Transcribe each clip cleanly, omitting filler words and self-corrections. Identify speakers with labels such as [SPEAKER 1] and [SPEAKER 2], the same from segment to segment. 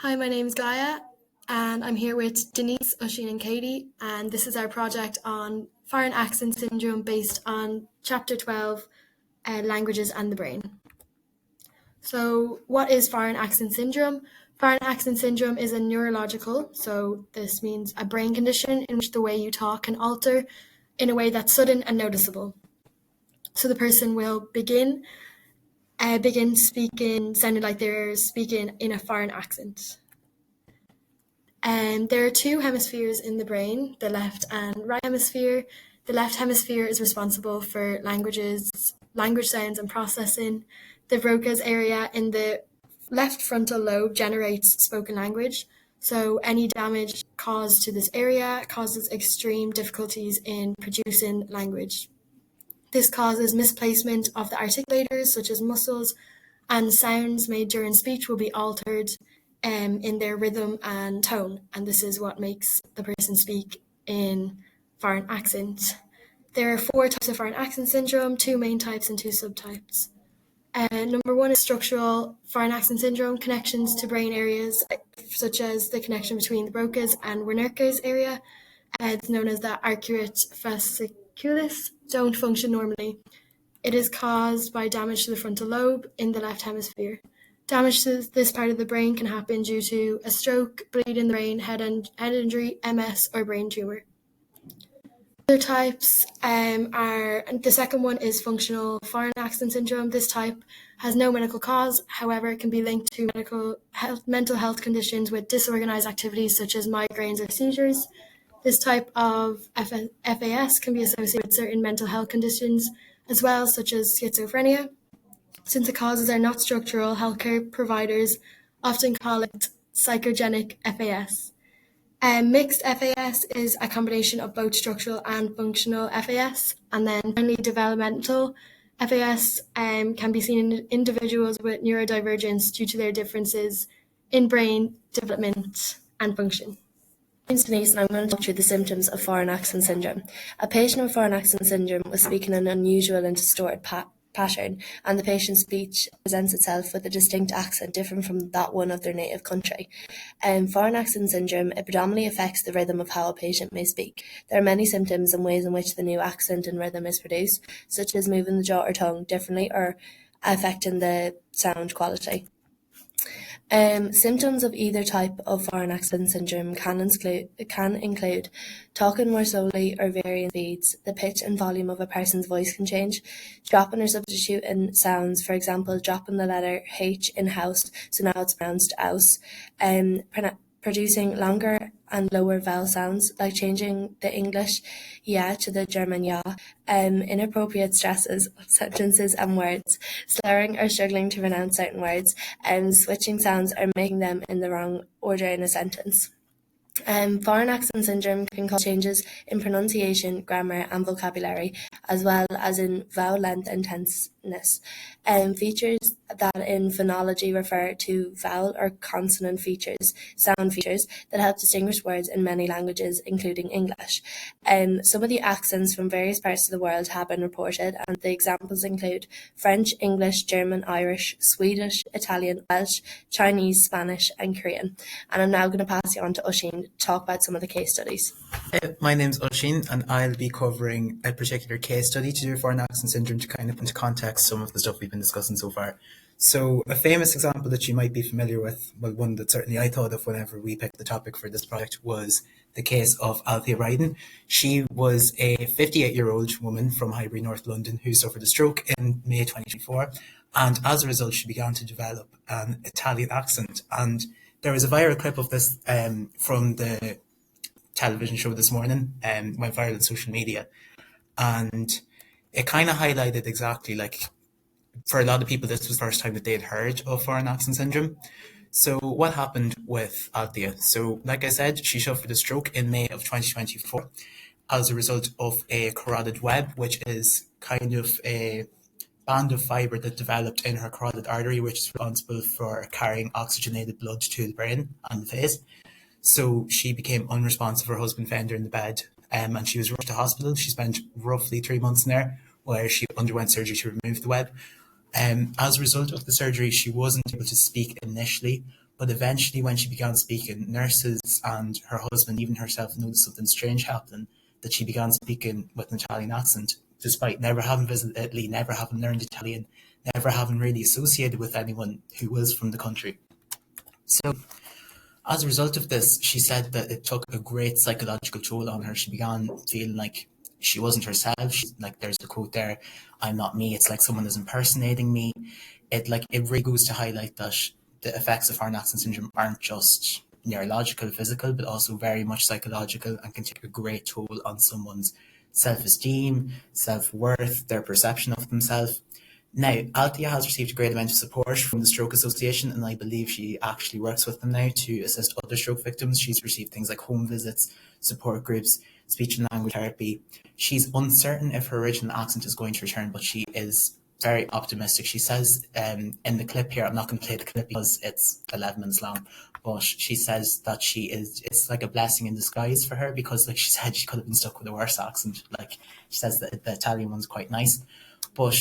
[SPEAKER 1] Hi, my name's Gaia, and I'm here with Denise, Oisín, and Katie, and this is our project on foreign accent syndrome based on Chapter 12, Languages and the Brain. So, what is foreign accent syndrome? Foreign accent syndrome is a neurological, so this means a brain condition in which the way you talk can alter in a way that's sudden and noticeable. So the person will begin speaking, sounding like they're speaking in a foreign accent. There are two hemispheres in the brain, the left and right hemisphere. The left hemisphere is responsible for language sounds and processing. The Broca's area in the left frontal lobe generates spoken language. So any damage caused to this area causes extreme difficulties in producing language. This causes misplacement of the articulators, such as muscles, and sounds made during speech will be altered in their rhythm and tone, and this is what makes the person speak in foreign accent. There are 4 types of foreign accent syndrome, 2 main types and 2 subtypes. Number 1 is structural foreign accent syndrome, connections to brain areas such as the connection between the Broca's and Wernicke's area. It's known as the arcuate fasciculus, don't function normally. It is caused by damage to the frontal lobe in the left hemisphere. Damage to this part of the brain can happen due to a stroke, bleed in the brain, head injury, MS, or brain tumor. Other types the second one is functional foreign accent syndrome. This type has no medical cause, however, it can be linked to mental health conditions with disorganized activities such as migraines or seizures. This type of FAS can be associated with certain mental health conditions as well, such as schizophrenia. Since the causes are not structural, healthcare providers often call it psychogenic FAS. Mixed FAS is a combination of both structural and functional FAS. And then finally, developmental FAS can be seen in individuals with neurodivergence due to their differences in brain development and function.
[SPEAKER 2] My name's Denise, and I'm going to talk through the symptoms of foreign accent syndrome. A patient with foreign accent syndrome was speaking in an unusual and distorted pattern, and the patient's speech presents itself with a distinct accent different from that one of their native country. Foreign accent syndrome, it predominantly affects the rhythm of how a patient may speak. There are many symptoms and ways in which the new accent and rhythm is produced, such as moving the jaw or tongue differently or affecting the sound quality. Symptoms of either type of foreign accent syndrome can include talking more slowly or varying speeds. The pitch and volume of a person's voice can change. Dropping or substituting sounds, for example, dropping the letter H in house, so now it's pronounced house. Producing longer and lower vowel sounds, like changing the English yeah to the German ja, inappropriate stresses of sentences and words, slurring or struggling to pronounce certain words, switching sounds or making them in the wrong order in a sentence. Foreign accent syndrome can cause changes in pronunciation, grammar, and vocabulary, as well as in vowel length and tenseness. Features that in phonology refer to vowel or consonant features, sound features that help distinguish words in many languages, including English. Some of the accents from various parts of the world have been reported, and the examples include French, English, German, Irish, Swedish, Italian, Welsh, Chinese, Spanish, and Korean. And I'm now going to pass you on to Oisín to talk about some of the case studies.
[SPEAKER 3] My name's Oisín, and I'll be covering a particular case study to do with foreign accent syndrome to kind of put into context some of the stuff we've been discussing so far. So a famous example that you might be familiar with, well, one that certainly I thought of whenever we picked the topic for this project, was the case of Althea Ryden. She was a 58-year-old woman from Highbury, North London, who suffered a stroke in May 2024, and as a result she began to develop an Italian accent. And there was a viral clip of this from the television show This Morning, went viral on social media, and it kind of highlighted exactly, like, for a lot of people this was the first time that they'd heard of foreign accent syndrome. So what happened with Althea? So like I said, she suffered a stroke in May of 2024 as a result of a carotid web, which is kind of a band of fibre that developed in her carotid artery, which is responsible for carrying oxygenated blood to the brain and the face. So she became unresponsive. Her husband found her in the bed, and she was rushed to hospital. She spent roughly 3 months in there, where she underwent surgery to remove the web. As a result of the surgery, she wasn't able to speak initially, But eventually, when she began speaking, nurses and her husband, even herself, noticed something strange happening, that she began speaking with an Italian accent, despite never having visited Italy, never having learned Italian, never having really associated with anyone who was from the country. So as a result of this, she said that it took a great psychological toll on her. She began feeling like she wasn't herself. She's like, there's the quote there, "I'm not me. It's like someone is impersonating me." It really goes to highlight that the effects of foreign accent syndrome aren't just neurological, physical, but also very much psychological, and can take a great toll on someone's self-esteem, self-worth, their perception of themselves. Now, Althea has received a great amount of support from the Stroke Association, and I believe she actually works with them now to assist other stroke victims. She's received things like home visits, support groups, speech and language therapy. She's uncertain if her original accent is going to return, but she is very optimistic. She says in the clip here, I'm not going to play the clip because it's 11 minutes long, but she says that it's like a blessing in disguise for her, because like she said, she could have been stuck with a worse accent. Like she says that the Italian one's quite nice, but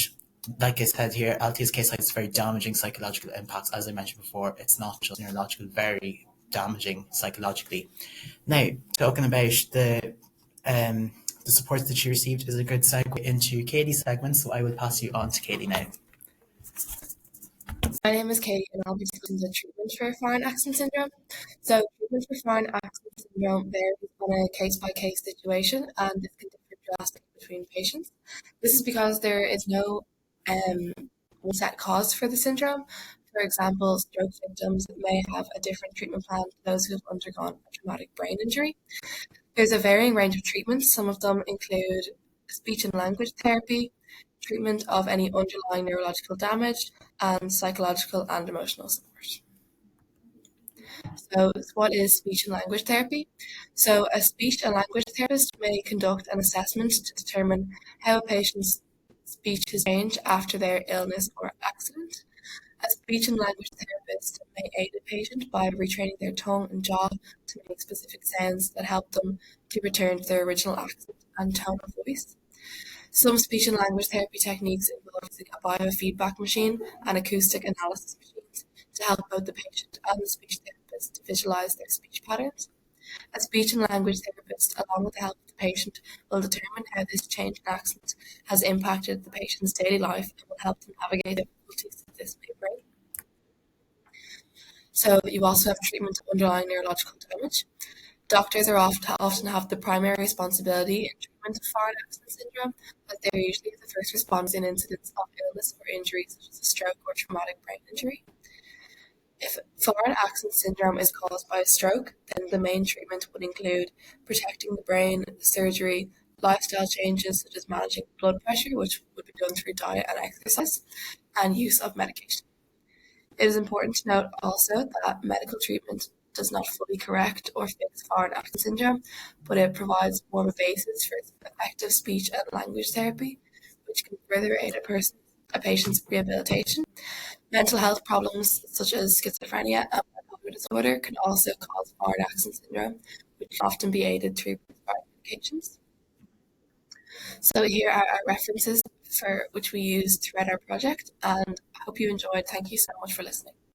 [SPEAKER 3] like I said here, Althea's case has very damaging psychological impacts. As I mentioned before, it's not just neurological, very damaging psychologically. Now, talking about the support that she received is a good segue into Katie's segment, so I will pass you on to Katie now.
[SPEAKER 2] My name is Katie, and I'll be discussing the treatment for foreign accent syndrome. So, treatment for foreign accent syndrome varies on a case-by-case situation, and this can differ drastically between patients. This is because there is no one set cause for the syndrome. For example, stroke victims may have a different treatment plan to those who have undergone a traumatic brain injury. There's a varying range of treatments. Some of them include speech and language therapy, treatment of any underlying neurological damage, and psychological and emotional support. So, what is speech and language therapy? So, a speech and language therapist may conduct an assessment to determine how a patient's speech has changed after their illness or accident. A speech and language therapist may aid a patient by retraining their tongue and jaw to make specific sounds that help them to return to their original accent and tone of voice. Some speech and language therapy techniques involve using a biofeedback machine and acoustic analysis machines to help both the patient and the speech therapist to visualize their speech patterns. A speech and language therapist, along with the help of the patient, will determine how this change in accent has impacted the patient's daily life and will help them navigate the difficulties that this may bring. So you also have treatment of underlying neurological damage. Doctors are often have the primary responsibility in treatment of foreign accent syndrome, as they are usually the first responders in incidents of illness or injury such as a stroke or traumatic brain injury. If foreign accent syndrome is caused by a stroke, then the main treatment would include protecting the brain, surgery, lifestyle changes such as managing blood pressure, which would be done through diet and exercise, and use of medication. It is important to note also that medical treatment does not fully correct or fix foreign accent syndrome, but it provides more of a basis for effective speech and language therapy, which can further aid a patient's rehabilitation. Mental health problems such as schizophrenia and bipolar disorder can also cause foreign accent syndrome, which can often be aided through prescribed medications. So here are our references for which we use throughout our project, and I hope you enjoyed. Thank you so much for listening.